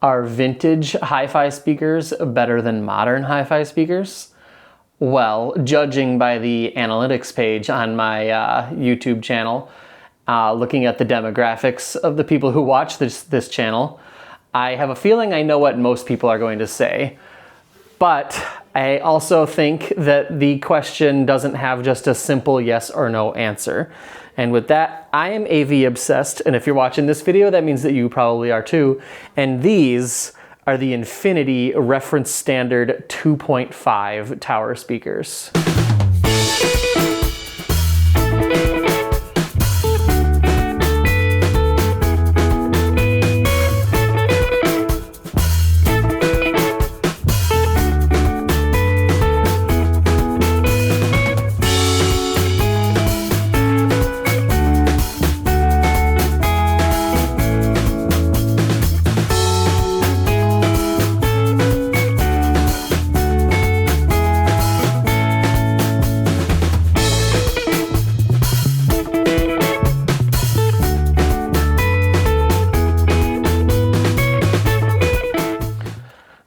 Are vintage hi-fi speakers better than modern hi-fi speakers? Well, judging by the analytics page on my YouTube channel, looking at the demographics of the people who watch this channel, I have a feeling I know what most people are going to say. But I also think that the question doesn't have just a simple yes or no answer. And with that, I am AV obsessed, and if you're watching this video, that means that you probably are too. And these are the Infinity Reference Standard 2.5 tower speakers.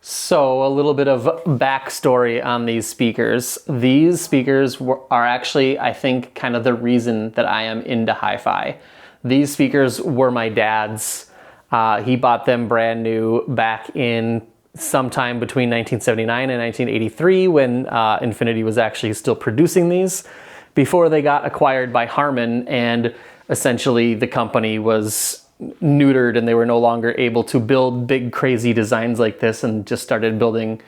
So a little bit of backstory on these speakers. These speakers are actually, I think, kind of the reason that I am into hi-fi. These speakers were my dad's. He bought them brand new back in sometime between 1979 and 1983 when Infinity was actually still producing these, before they got acquired by Harman, and essentially the company was neutered and they were no longer able to build big crazy designs like this, and just started building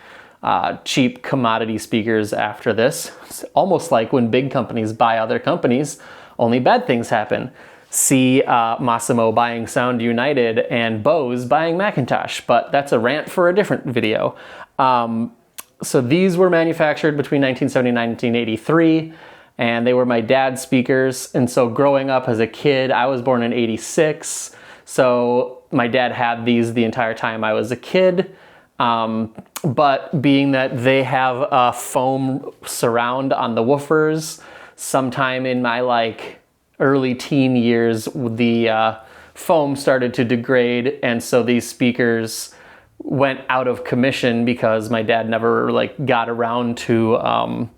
cheap commodity speakers after this. It's almost like when big companies buy other companies, only bad things happen. See Massimo buying Sound United and Bose buying Macintosh, but that's a rant for a different video. So these were manufactured between 1979 and 1983. And they were my dad's speakers. And so growing up as a kid, I was born in '86. So my dad had these the entire time I was a kid. But being that they have a foam surround on the woofers, sometime in my early teen years, the foam started to degrade. And so these speakers went out of commission because my dad never got around to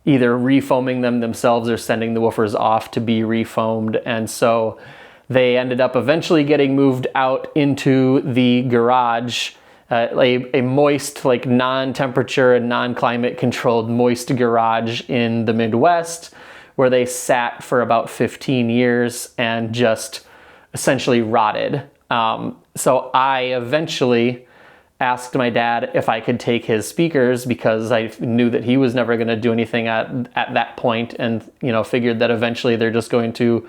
either refoaming them themselves or sending the woofers off to be refoamed. And so they ended up eventually getting moved out into the garage, a moist, non-temperature and non-climate controlled moist garage in the Midwest, where they sat for about 15 years and just essentially rotted. So I eventually asked my dad if I could take his speakers, because I knew that he was never going to do anything at that point, and figured that eventually they're just going to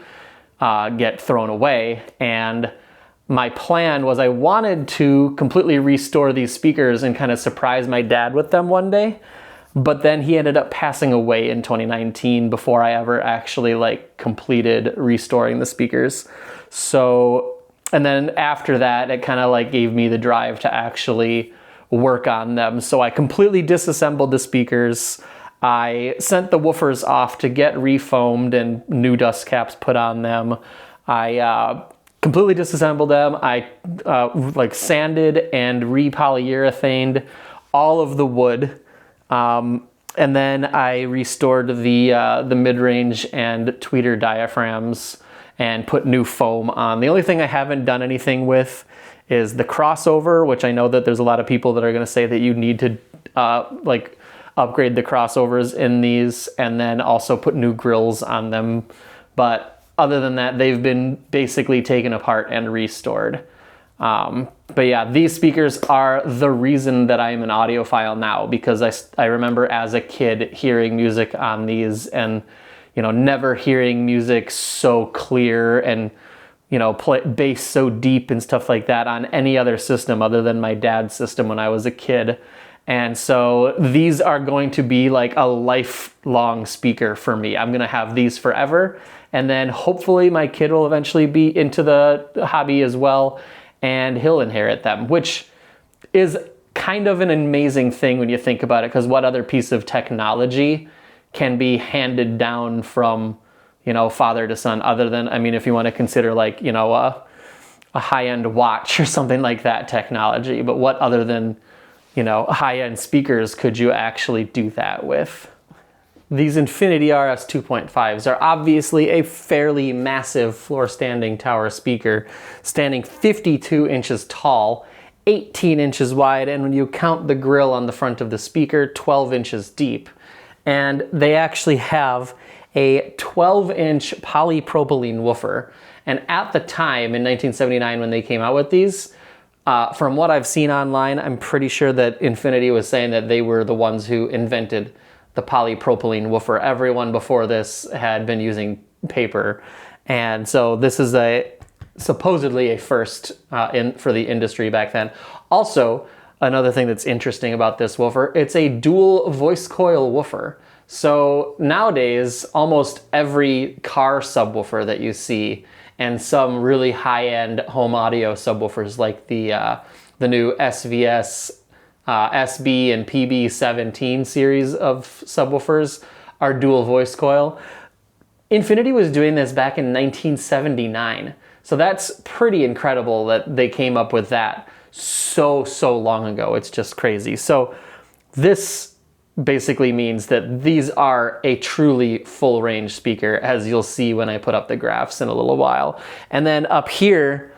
get thrown away. And my plan was I wanted to completely restore these speakers and kind of surprise my dad with them one day, but then he ended up passing away in 2019 before I ever actually completed restoring the speakers. So, and then after that, it kind of gave me the drive to actually work on them. So I completely disassembled the speakers. I sent the woofers off to get refoamed and new dust caps put on them. I completely disassembled them. I sanded and repolyurethaned all of the wood. And then I restored the mid-range and tweeter diaphragms and put new foam on. The only thing I haven't done anything with is the crossover, which I know that there's a lot of people that are going to say that you need to upgrade the crossovers in these, and then also put new grills on them. But other than that, they've been basically taken apart and restored. But yeah, these speakers are the reason that I'm an audiophile now, because I remember as a kid hearing music on these, and never hearing music so clear and play bass so deep and stuff like that on any other system other than my dad's system when I was a kid. And so these are going to be a lifelong speaker for me. I'm gonna have these forever, and then hopefully my kid will eventually be into the hobby as well, and he'll inherit them, which is kind of an amazing thing when you think about it, because what other piece of technology can be handed down from, father to son, other than, if you want to consider a high-end watch or something like that technology. But what other than, high-end speakers could you actually do that with? These Infinity RS 2.5s are obviously a fairly massive floor-standing tower speaker, standing 52 inches tall, 18 inches wide, and when you count the grill on the front of the speaker, 12 inches deep. And they actually have a 12-inch polypropylene woofer. And at the time, in 1979, when they came out with these, from what I've seen online, I'm pretty sure that Infinity was saying that they were the ones who invented the polypropylene woofer. Everyone before this had been using paper. And so this is supposedly a first for the industry back then. Also, another thing that's interesting about this woofer, it's a dual voice coil woofer. So nowadays, almost every car subwoofer that you see and some really high-end home audio subwoofers like the new SVS SB and PB17 series of subwoofers are dual voice coil. Infinity was doing this back in 1979. So that's pretty incredible that they came up with that so long ago. It's just crazy. So this basically means that these are a truly full range speaker, as you'll see when I put up the graphs in a little while. And then up here,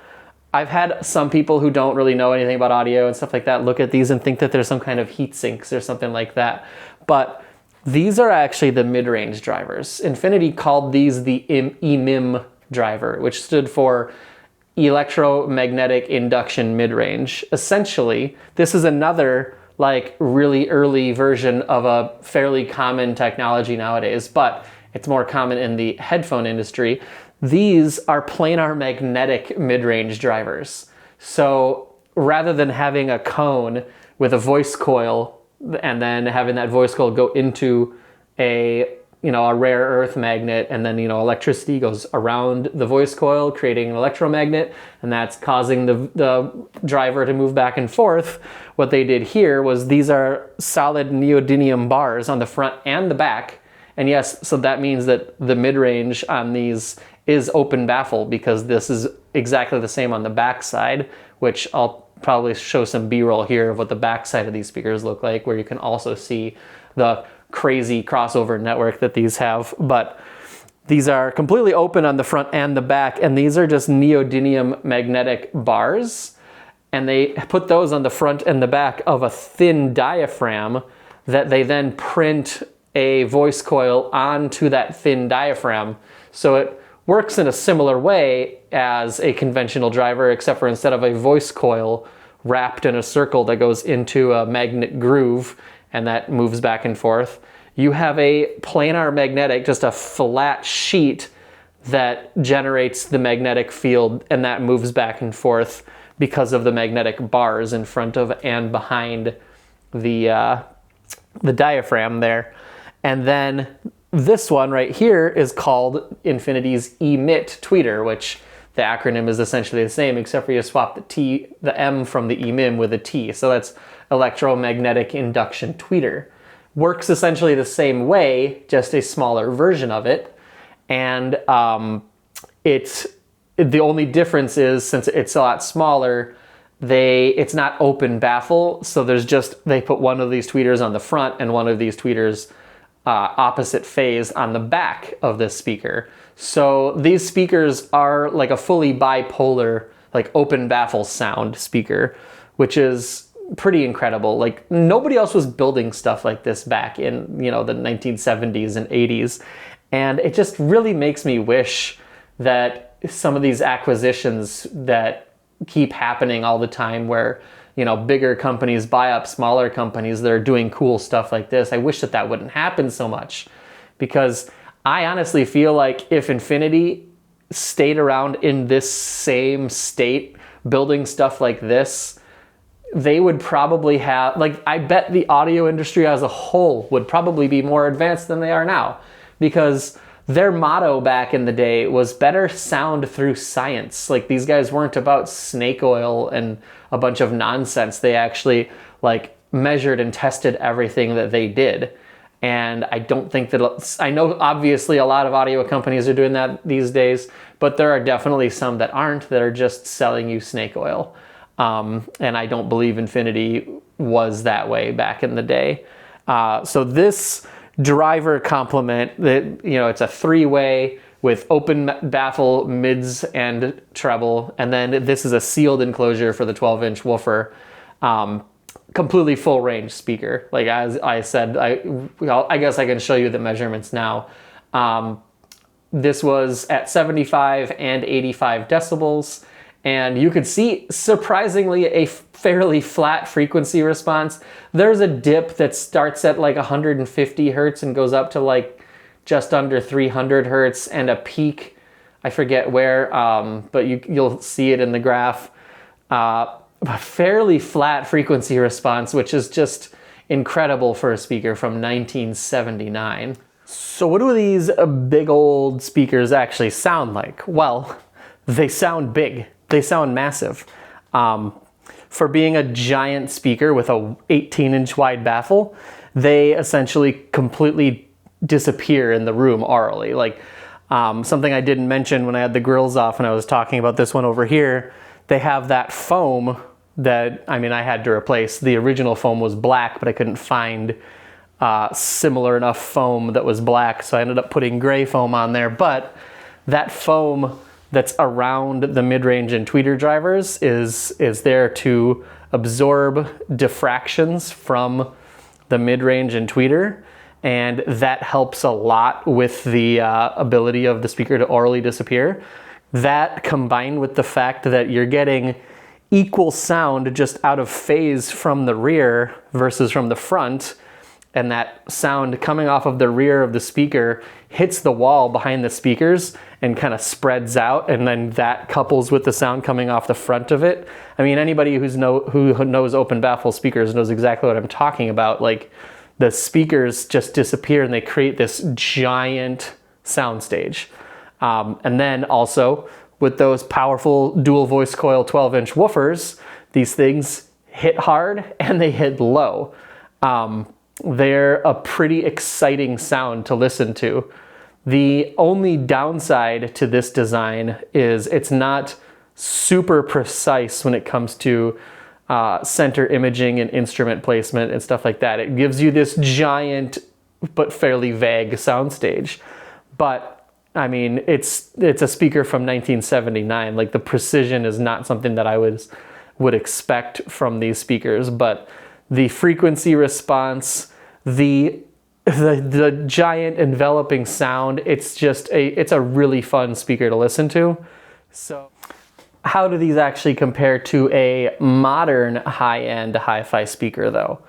I've had some people who don't really know anything about audio and stuff like that look at these and think that there's some kind of heat sinks or something like that. But these are actually the mid-range drivers. Infinity called these the EMIM driver, which stood for electromagnetic induction mid-range. Essentially, this is another really early version of a fairly common technology nowadays, but it's more common in the headphone industry. These are planar magnetic mid-range drivers. So rather than having a cone with a voice coil and then having that voice coil go into a rare earth magnet, and then electricity goes around the voice coil creating an electromagnet, and that's causing the driver to move back and forth. What they did here was these are solid neodymium bars on the front and the back. And yes, so that means that the mid-range on these is open baffle, because this is exactly the same on the back side, which I'll probably show some B-roll here of what the back side of these speakers look like, where you can also see the crazy crossover network that these have. But these are completely open on the front and the back, and these are just neodymium magnetic bars, and they put those on the front and the back of a thin diaphragm that they then print a voice coil onto that thin diaphragm. So it works in a similar way as a conventional driver, except for instead of a voice coil wrapped in a circle that goes into a magnet groove and that moves back and forth, you have a planar magnetic, just a flat sheet that generates the magnetic field, and that moves back and forth because of the magnetic bars in front of and behind the diaphragm there. And then this one right here is called Infinity's emit tweeter, which the acronym is essentially the same, except for you swap the M from the EMIM with a T. So that's electromagnetic induction tweeter. Works essentially the same way, just a smaller version of it. And the only difference is, since it's a lot smaller, it's not open baffle. So they put one of these tweeters on the front and one of these tweeters opposite phase on the back of this speaker. So these speakers are like a fully bipolar, open baffle sound speaker, which is pretty incredible. Nobody else was building stuff like this back in, the 1970s and 80s. And it just really makes me wish that some of these acquisitions that keep happening all the time, where bigger companies buy up smaller companies that are doing cool stuff like this. I wish that wouldn't happen so much, because I honestly feel like if Infinity stayed around in this same state, building stuff like this, they would probably have, I bet the audio industry as a whole would probably be more advanced than they are now, because their motto back in the day was better sound through science. These guys weren't about snake oil and a bunch of nonsense. They actually measured and tested everything that they did. And I don't think that, I know obviously a lot of audio companies are doing that these days, but there are definitely some that aren't, that are just selling you snake oil. And I don't believe Infinity was that way back in the day. So this driver complement, that, you know, it's a 3-way with open baffle, mids, and treble. And then this is a sealed enclosure for the 12-inch woofer. Completely full range speaker. Like as I said, I guess I can show you the measurements now. This was at 75 and 85 decibels. And you could see, surprisingly, a fairly flat frequency response. There's a dip that starts at like 150 hertz and goes up to like just under 300 hertz, and a peak, I forget where, but you'll see it in the graph. A fairly flat frequency response, which is just incredible for a speaker from 1979. So what do these big old speakers actually sound like? Well, they sound big. They sound massive. For being a giant speaker with a 18-inch wide baffle, they essentially completely disappear in the room aurally. Like something I didn't mention when I had the grills off and I was talking about this one over here, they have that foam that, I mean, I had to replace. The original foam was black, but I couldn't find similar enough foam that was black, so I ended up putting gray foam on there. But that foam that's around the mid-range and tweeter drivers is there to absorb diffractions from the mid-range and tweeter, and that helps a lot with the ability of the speaker to aurally disappear. That, combined with the fact that you're getting equal sound just out of phase from the rear versus from the front, and that sound coming off of the rear of the speaker hits the wall behind the speakers and kind of spreads out, and then that couples with the sound coming off the front of it. I mean, anybody who knows open baffle speakers knows exactly what I'm talking about. Like, the speakers just disappear and they create this giant soundstage. And then also, with those powerful dual voice coil 12-inch woofers, these things hit hard and they hit low. They're a pretty exciting sound to listen to. The only downside to this design is it's not super precise when it comes to center imaging and instrument placement and stuff like that. It gives you this giant but fairly vague soundstage. But I mean, it's a speaker from 1979. Like, the precision is not something that I would expect from these speakers, but the frequency response, the giant enveloping sound, it's a really fun speaker to listen to. So how do these actually compare to a modern high-end hi-fi speaker though?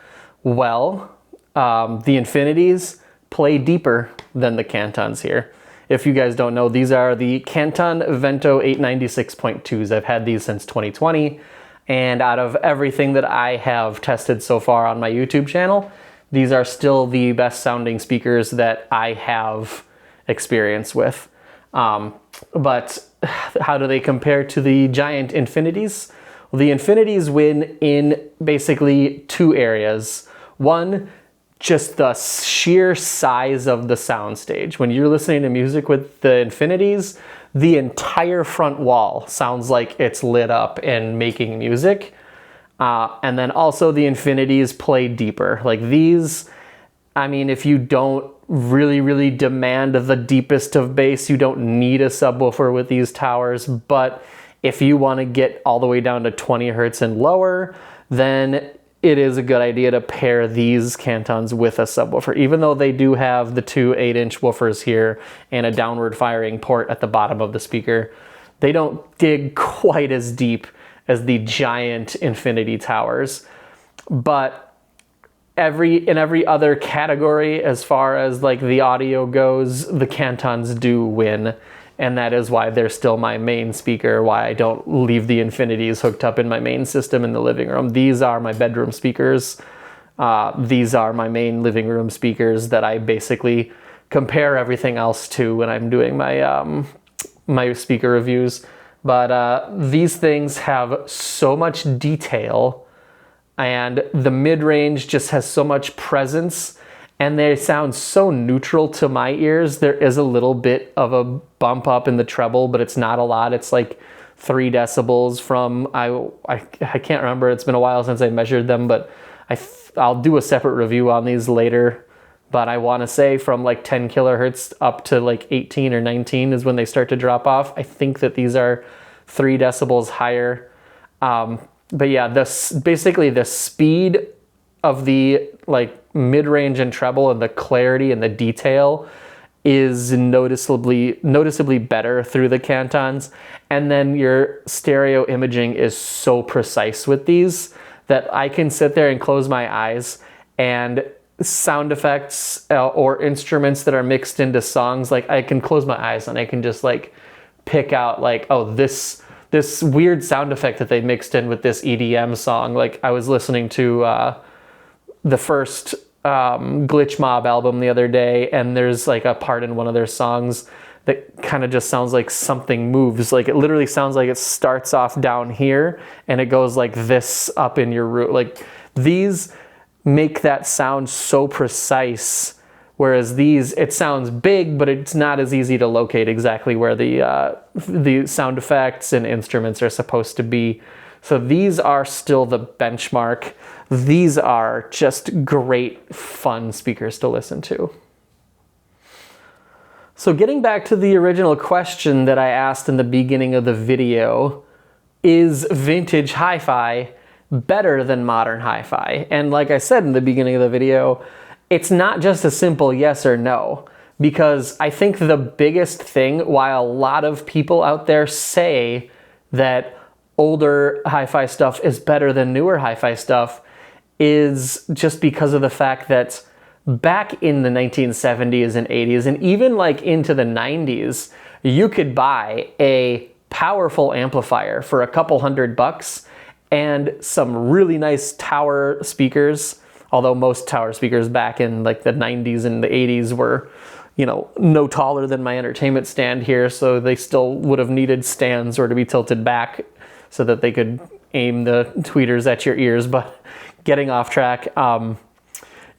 Well, the Infinities play deeper than the Cantons here. If you guys don't know, these are the Canton Vento 896.2s. I've had these since 2020, and out of everything that I have tested so far on my YouTube channel, these are still the best sounding speakers that I have experience with. But how do they compare to the giant Infinities? Well, the Infinities win in basically two areas. One, just the sheer size of the soundstage. When you're listening to music with the Infinities, the entire front wall sounds like it's lit up and making music. And then also the Infinities play deeper. Like these, I mean, if you don't really demand the deepest of bass, you don't need a subwoofer with these towers. But if you want to get all the way down to 20 hertz and lower, then it is a good idea to pair these Cantons with a subwoofer. Even though they do have the two 8-inch woofers here and a downward firing port at the bottom of the speaker, they don't dig quite as deep as the giant Infinity towers. But in every other category, as far as like the audio goes, the Cantons do win. And that is why they're still my main speaker, why I don't leave the Infinities hooked up in my main system in the living room. These are my bedroom speakers. These are my main living room speakers that I basically compare everything else to when I'm doing my, my speaker reviews. But these things have so much detail, and the mid-range just has so much presence, and they sound so neutral to my ears. There is a little bit of a bump up in the treble, but it's not a lot. It's like 3 decibels from, I can't remember, it's been a while since I measured them, but I'll do a separate review on these later. But I want to say from like 10 kilohertz up to like 18 or 19 is when they start to drop off. I think that these are 3 decibels higher. But yeah, basically the speed of the like mid-range and treble and the clarity and the detail is noticeably better through the Cantons. And then your stereo imaging is so precise with these that I can sit there and close my eyes, and sound effects or instruments that are mixed into songs, like I can close my eyes and I can just like pick out like, oh, this weird sound effect that they mixed in with this EDM song. Like I was listening to the first Glitch Mob album the other day, and there's like a part in one of their songs that kind of just sounds like something moves. Like it literally sounds like it starts off down here and it goes like this up in your root. Like these make that sound so precise, whereas these, it sounds big, but it's not as easy to locate exactly where the sound effects and instruments are supposed to be. So these are still the benchmark. These are just great, fun speakers to listen to. So getting back to the original question that I asked in the beginning of the video, is vintage hi-fi better than modern hi-fi? And like I said in the beginning of the video, it's not just a simple yes or no, because I think the biggest thing, while a lot of people out there say that older hi-fi stuff is better than newer hi-fi stuff, is just because of the fact that back in the 1970s and 80s, and even like into the 90s, you could buy a powerful amplifier for a couple $100 and some really nice tower speakers. Although most tower speakers back in like the 90s and the 80s were, you know, no taller than my entertainment stand here, so they still would have needed stands or to be tilted back so that they could aim the tweeters at your ears. But getting off track,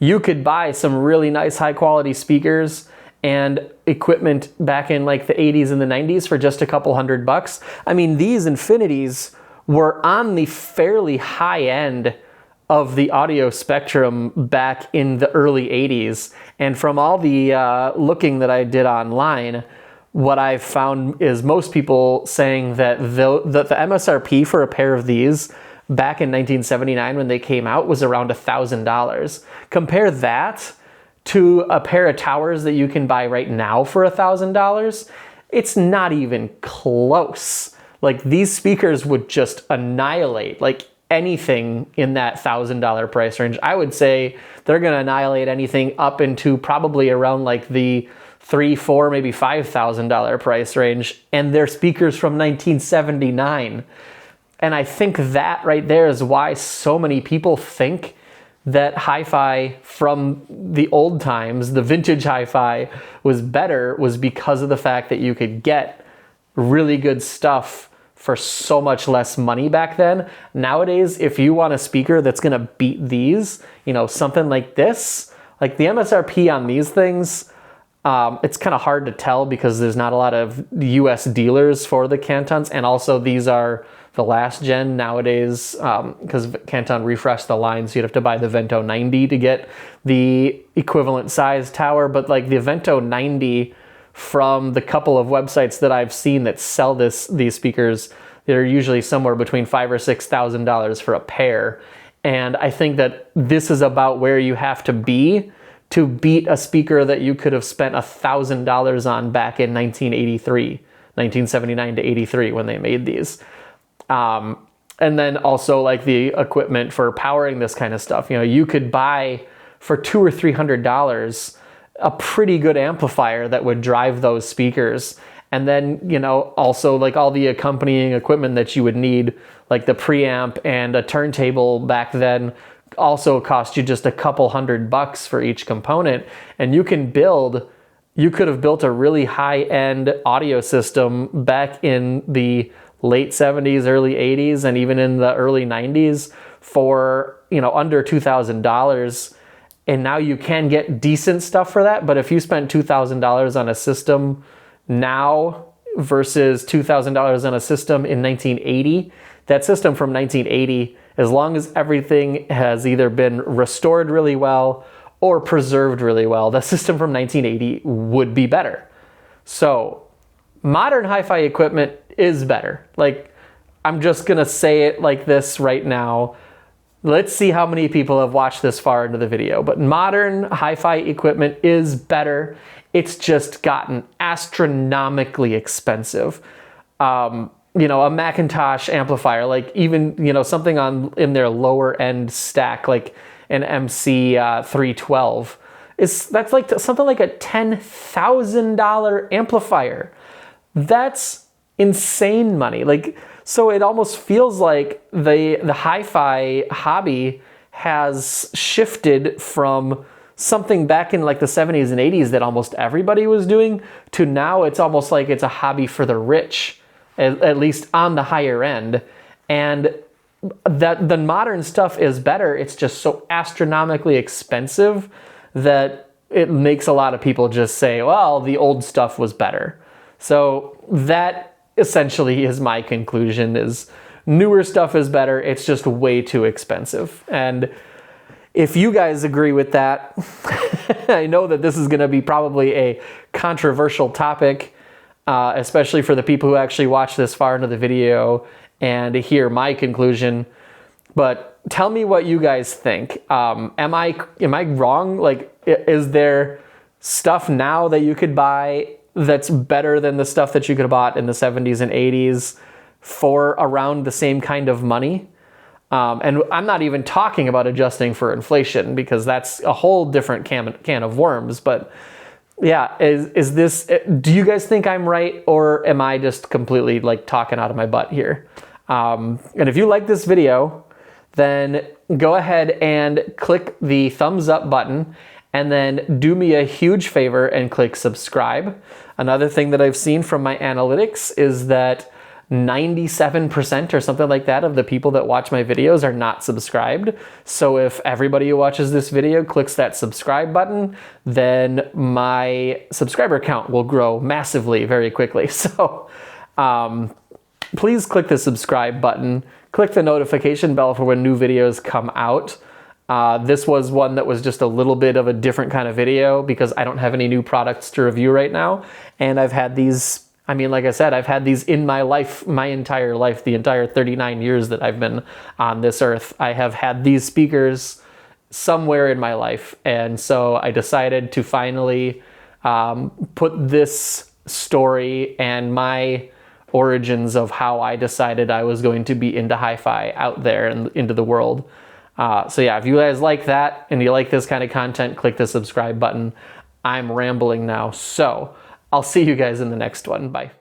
you could buy some really nice high quality speakers and equipment back in like the 80s and the 90s for just a couple $100. I mean, these Infinities were on the fairly high end of the audio spectrum back in the early 80s. And from all the looking that I did online, what I've found is most people saying that the MSRP for a pair of these back in 1979 when they came out was around $1,000. Compare that to a pair of towers that you can buy right now for $1,000. It's not even close. Like these speakers would just annihilate like anything in that $1,000 price range. I would say they're going to annihilate anything up into probably around like the $3,000, $4,000, maybe $5,000 price range, and they're speakers from 1979. And I think that right there is why so many people think that hi-fi from the old times, the vintage hi-fi, was better, was because of the fact that you could get really good stuff for so much less money back then. Nowadays, if you want a speaker that's gonna beat these, you know, something like this, like the MSRP on these things, it's kind of hard to tell because there's not a lot of US dealers for the Cantons, and also these are the last gen nowadays, because Canton refreshed the line, so you'd have to buy the Vento 90 to get the equivalent size tower. But like the Vento 90, from the couple of websites that I've seen that sell these speakers, they're usually somewhere between $5,000 or $6,000 for a pair. And I think that this is about where you have to be to beat a speaker that you could have spent $1,000 on back in 1979 to 83 when they made these. And then also like the equipment for powering this kind of stuff. You know, you could buy for $200 or $300 a pretty good amplifier that would drive those speakers. And then, you know, also like all the accompanying equipment that you would need, like the preamp and a turntable back then, also cost you just a couple $100 for each component. And you could have built a really high-end audio system back in the late 70s, early 80s, and even in the early 90s for, you know, under $2,000. and now you can get decent stuff for that. But if you spent $2,000 on a system now versus $2,000 on a system in 1980, that system from 1980, as long as everything has either been restored really well or preserved really well, the system from 1980 would be better. So modern hi-fi equipment is better. Like, I'm just gonna say it like this right now. Let's see how many people have watched this far into the video, but modern hi-fi equipment is better. It's just gotten astronomically expensive. You know, a Macintosh amplifier, like even, you know, something in their lower end stack, like an MC 312, that's like something like a $10,000 amplifier. That's insane money. Like, so it almost feels like the hi-fi hobby has shifted from something back in like the 70s and 80s that almost everybody was doing to now it's almost like it's a hobby for the rich, at least on the higher end. And that the modern stuff is better. It's just so astronomically expensive that it makes a lot of people just say, well, the old stuff was better. So that essentially is my conclusion, is newer stuff is better. It's just way too expensive. And if you guys agree with that, I know that this is going to be probably a controversial topic, especially for the people who actually watch this far into the video and hear my conclusion. But tell me what you guys think. Am I wrong? Like, is there stuff now that you could buy that's better than the stuff that you could have bought in the 70s and 80s for around the same kind of money? And I'm not even talking about adjusting for inflation, because that's a whole different can of worms. But yeah, is this, do you guys think I'm right, or am I just completely like talking out of my butt here? And if you like this video, then go ahead and click the thumbs up button, and then do me a huge favor and click subscribe. Another thing that I've seen from my analytics is that 97% or something like that of the people that watch my videos are not subscribed. So if everybody who watches this video clicks that subscribe button, then my subscriber count will grow massively very quickly. So please click the subscribe button, click the notification bell for when new videos come out. This was one that was just a little bit of a different kind of video because I don't have any new products to review right now. And I've had these, I mean, like I said, I've had these in my life, my entire life, the entire 39 years that I've been on this earth. I have had these speakers somewhere in my life. And so I decided to finally put this story and my origins of how I decided I was going to be into hi-fi out there and into the world. So yeah, if you guys like that and you like this kind of content, click the subscribe button. I'm rambling now, so I'll see you guys in the next one. Bye.